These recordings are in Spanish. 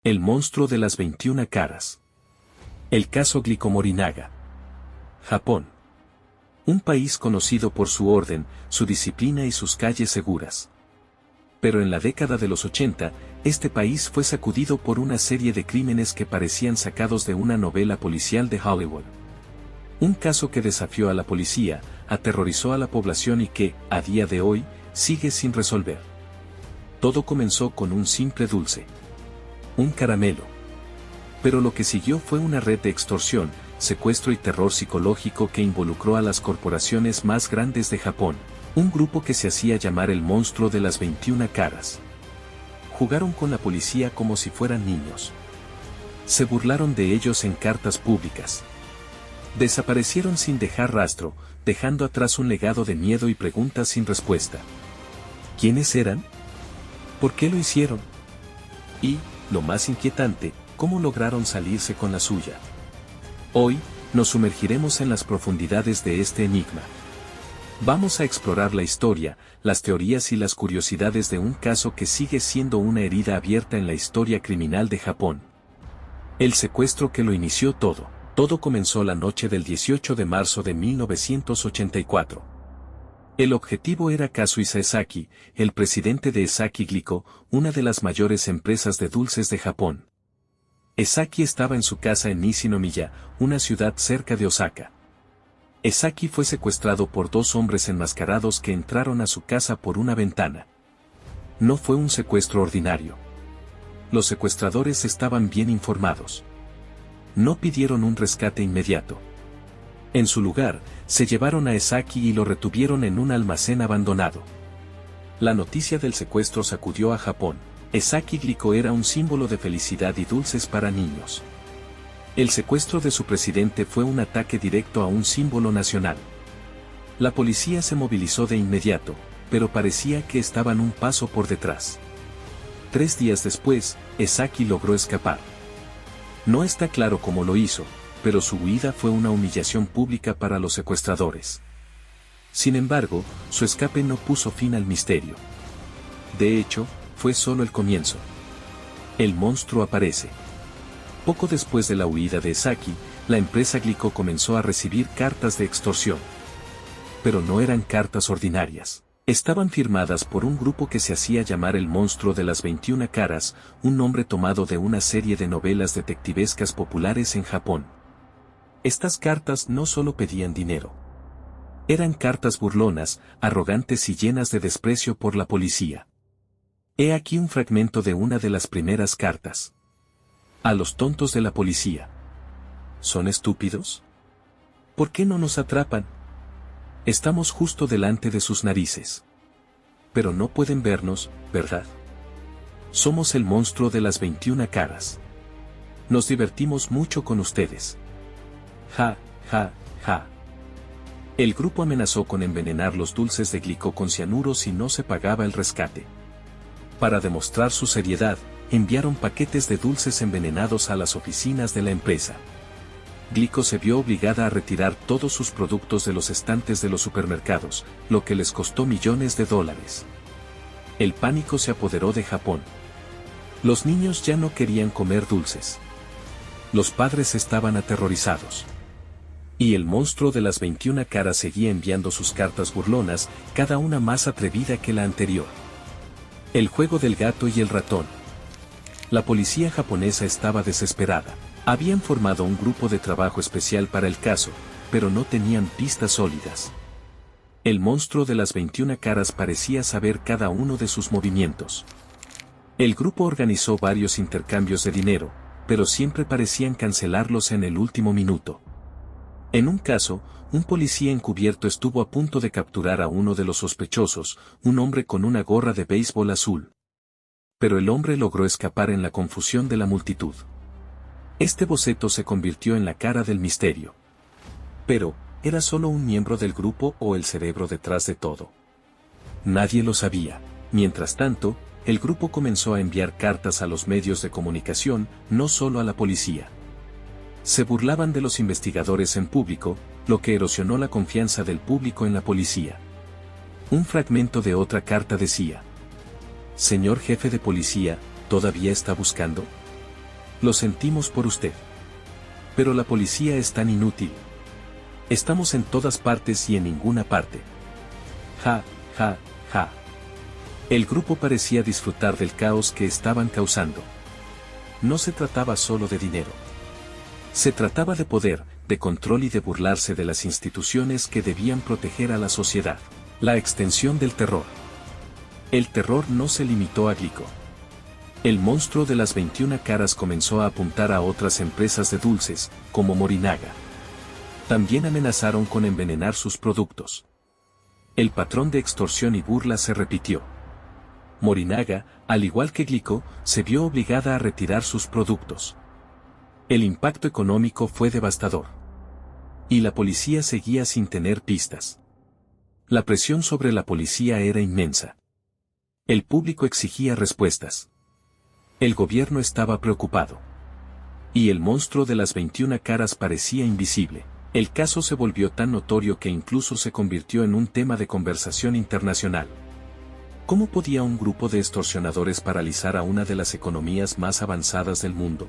El monstruo de las 21 caras. El caso Glico Morinaga. Japón. Un país conocido por su orden, su disciplina y sus calles seguras. Pero en la década de los 80, este país fue sacudido por una serie de crímenes que parecían sacados de una novela policial de Hollywood. Un caso que desafió a la policía, aterrorizó a la población y que, a día de hoy, sigue sin resolver. Todo comenzó con un simple dulce. Un caramelo. Pero lo que siguió fue una red de extorsión, secuestro y terror psicológico que involucró a las corporaciones más grandes de Japón, un grupo que se hacía llamar el monstruo de las 21 caras. Jugaron con la policía como si fueran niños. Se burlaron de ellos en cartas públicas. Desaparecieron sin dejar rastro, dejando atrás un legado de miedo y preguntas sin respuesta. ¿Quiénes eran? ¿Por qué lo hicieron? Y, lo más inquietante, ¿cómo lograron salirse con la suya? Hoy, nos sumergiremos en las profundidades de este enigma. Vamos a explorar la historia, las teorías y las curiosidades de un caso que sigue siendo una herida abierta en la historia criminal de Japón. El secuestro que lo inició todo. Todo comenzó la noche del 18 de marzo de 1984. El objetivo era Kazuo Sasaki, el presidente de Esaki Glico, una de las mayores empresas de dulces de Japón. Esaki estaba en su casa en Nishinomiya, una ciudad cerca de Osaka. Esaki fue secuestrado por dos hombres enmascarados que entraron a su casa por una ventana. No fue un secuestro ordinario. Los secuestradores estaban bien informados. No pidieron un rescate inmediato. En su lugar, se llevaron a Esaki y lo retuvieron en un almacén abandonado. La noticia del secuestro sacudió a Japón. Esaki Glico era un símbolo de felicidad y dulces para niños. El secuestro de su presidente fue un ataque directo a un símbolo nacional. La policía se movilizó de inmediato, pero parecía que estaban un paso por detrás. 3 días después, Esaki logró escapar. No está claro cómo lo hizo, pero su huida fue una humillación pública para los secuestradores. Sin embargo, su escape no puso fin al misterio. De hecho, fue solo el comienzo. El monstruo aparece. Poco después de la huida de Esaki, la empresa Glico comenzó a recibir cartas de extorsión. Pero no eran cartas ordinarias. Estaban firmadas por un grupo que se hacía llamar el monstruo de las 21 caras, un nombre tomado de una serie de novelas detectivescas populares en Japón. Estas cartas no solo pedían dinero. Eran cartas burlonas, arrogantes y llenas de desprecio por la policía. He aquí un fragmento de una de las primeras cartas. A los tontos de la policía. ¿Son estúpidos? ¿Por qué no nos atrapan? Estamos justo delante de sus narices. Pero no pueden vernos, ¿verdad? Somos el monstruo de las 21 caras. Nos divertimos mucho con ustedes. Ja, ja, ja. El grupo amenazó con envenenar los dulces de Glico con cianuro si no se pagaba el rescate. Para demostrar su seriedad, enviaron paquetes de dulces envenenados a las oficinas de la empresa. Glico se vio obligada a retirar todos sus productos de los estantes de los supermercados, lo que les costó millones de dólares. El pánico se apoderó de Japón. Los niños ya no querían comer dulces. Los padres estaban aterrorizados. Y el monstruo de las 21 caras seguía enviando sus cartas burlonas, cada una más atrevida que la anterior. El juego del gato y el ratón. La policía japonesa estaba desesperada. Habían formado un grupo de trabajo especial para el caso, pero no tenían pistas sólidas. El monstruo de las 21 caras parecía saber cada uno de sus movimientos. El grupo organizó varios intercambios de dinero, pero siempre parecían cancelarlos en el último minuto. En un caso, un policía encubierto estuvo a punto de capturar a uno de los sospechosos, un hombre con una gorra de béisbol azul. Pero el hombre logró escapar en la confusión de la multitud. Este boceto se convirtió en la cara del misterio. Pero, ¿era solo un miembro del grupo o el cerebro detrás de todo? Nadie lo sabía. Mientras tanto, el grupo comenzó a enviar cartas a los medios de comunicación, no solo a la policía. Se burlaban de los investigadores en público, lo que erosionó la confianza del público en la policía. Un fragmento de otra carta decía: Señor jefe de policía, ¿todavía está buscando? Lo sentimos por usted. Pero la policía es tan inútil. Estamos en todas partes y en ninguna parte. Ja, ja, ja. El grupo parecía disfrutar del caos que estaban causando. No se trataba solo de dinero. Se trataba de poder, de control y de burlarse de las instituciones que debían proteger a la sociedad. La extensión del terror. El terror no se limitó a Glico. El monstruo de las 21 caras comenzó a apuntar a otras empresas de dulces, como Morinaga. También amenazaron con envenenar sus productos. El patrón de extorsión y burla se repitió. Morinaga, al igual que Glico, se vio obligada a retirar sus productos. El impacto económico fue devastador. Y la policía seguía sin tener pistas. La presión sobre la policía era inmensa. El público exigía respuestas. El gobierno estaba preocupado. Y el monstruo de las 21 caras parecía invisible. El caso se volvió tan notorio que incluso se convirtió en un tema de conversación internacional. ¿Cómo podía un grupo de extorsionadores paralizar a una de las economías más avanzadas del mundo?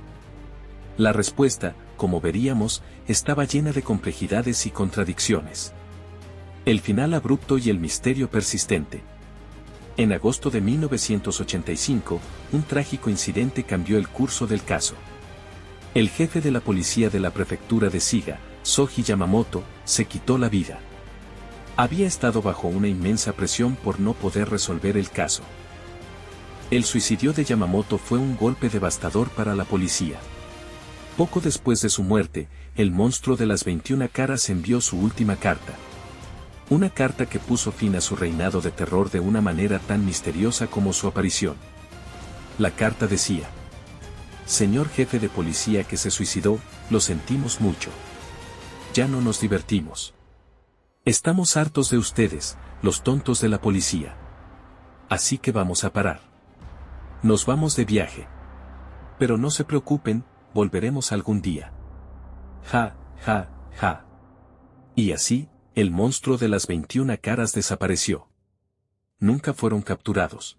La respuesta, como veríamos, estaba llena de complejidades y contradicciones. El final abrupto y el misterio persistente. En agosto de 1985, un trágico incidente cambió el curso del caso. El jefe de la policía de la prefectura de Shiga, Soji Yamamoto, se quitó la vida. Había estado bajo una inmensa presión por no poder resolver el caso. El suicidio de Yamamoto fue un golpe devastador para la policía. Poco después de su muerte, el monstruo de las 21 caras envió su última carta. Una carta que puso fin a su reinado de terror de una manera tan misteriosa como su aparición. La carta decía: Señor jefe de policía que se suicidó, lo sentimos mucho. Ya no nos divertimos. Estamos hartos de ustedes, los tontos de la policía. Así que vamos a parar. Nos vamos de viaje. Pero no se preocupen, volveremos algún día. Ja, ja, ja. Y así, el monstruo de las 21 caras desapareció. Nunca fueron capturados.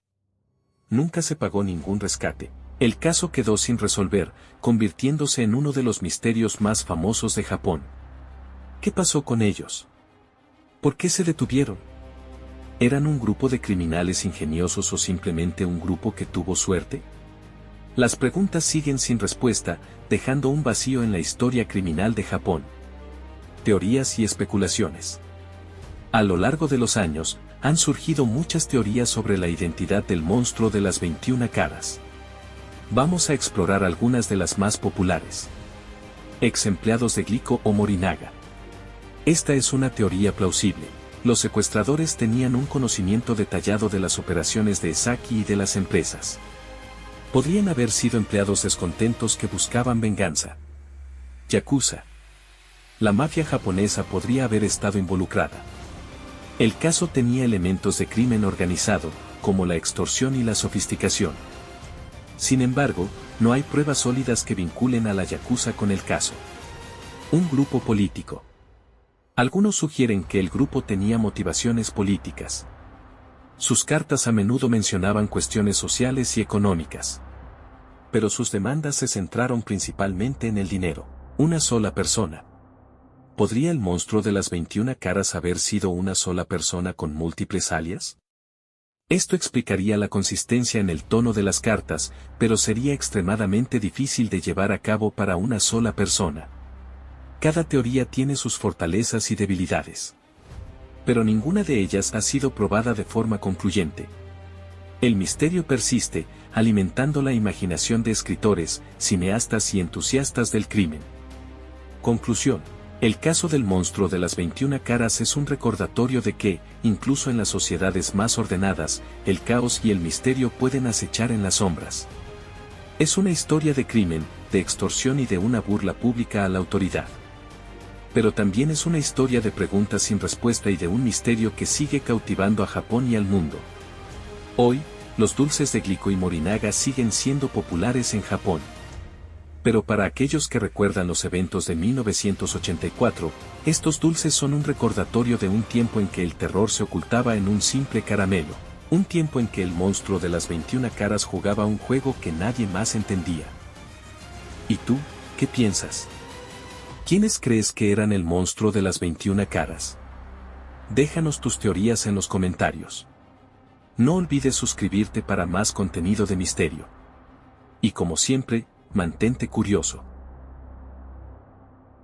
Nunca se pagó ningún rescate. El caso quedó sin resolver, convirtiéndose en uno de los misterios más famosos de Japón. ¿Qué pasó con ellos? ¿Por qué se detuvieron? ¿Eran un grupo de criminales ingeniosos o simplemente un grupo que tuvo suerte? Las preguntas siguen sin respuesta, dejando un vacío en la historia criminal de Japón. Teorías y especulaciones. A lo largo de los años, han surgido muchas teorías sobre la identidad del monstruo de las 21 caras. Vamos a explorar algunas de las más populares. Ex empleados de Glico o Morinaga. Esta es una teoría plausible. Los secuestradores tenían un conocimiento detallado de las operaciones de Esaki y de las empresas. Podrían haber sido empleados descontentos que buscaban venganza. Yakuza. La mafia japonesa podría haber estado involucrada. El caso tenía elementos de crimen organizado, como la extorsión y la sofisticación. Sin embargo, no hay pruebas sólidas que vinculen a la Yakuza con el caso. Un grupo político. Algunos sugieren que el grupo tenía motivaciones políticas. Sus cartas a menudo mencionaban cuestiones sociales y económicas. Pero sus demandas se centraron principalmente en el dinero. Una sola persona. ¿Podría el monstruo de las 21 caras haber sido una sola persona con múltiples alias? Esto explicaría la consistencia en el tono de las cartas, pero sería extremadamente difícil de llevar a cabo para una sola persona. Cada teoría tiene sus fortalezas y debilidades. Pero ninguna de ellas ha sido probada de forma concluyente. El misterio persiste, alimentando la imaginación de escritores, cineastas y entusiastas del crimen. Conclusión. El caso del monstruo de las 21 caras es un recordatorio de que, incluso en las sociedades más ordenadas, el caos y el misterio pueden acechar en las sombras. Es una historia de crimen, de extorsión y de una burla pública a la autoridad. Pero también es una historia de preguntas sin respuesta y de un misterio que sigue cautivando a Japón y al mundo. Hoy, los dulces de Glico y Morinaga siguen siendo populares en Japón. Pero para aquellos que recuerdan los eventos de 1984, estos dulces son un recordatorio de un tiempo en que el terror se ocultaba en un simple caramelo, un tiempo en que el monstruo de las 21 caras jugaba un juego que nadie más entendía. ¿Y tú, qué piensas? ¿Quiénes crees que eran el monstruo de las 21 caras? Déjanos tus teorías en los comentarios. No olvides suscribirte para más contenido de misterio. Y como siempre, mantente curioso.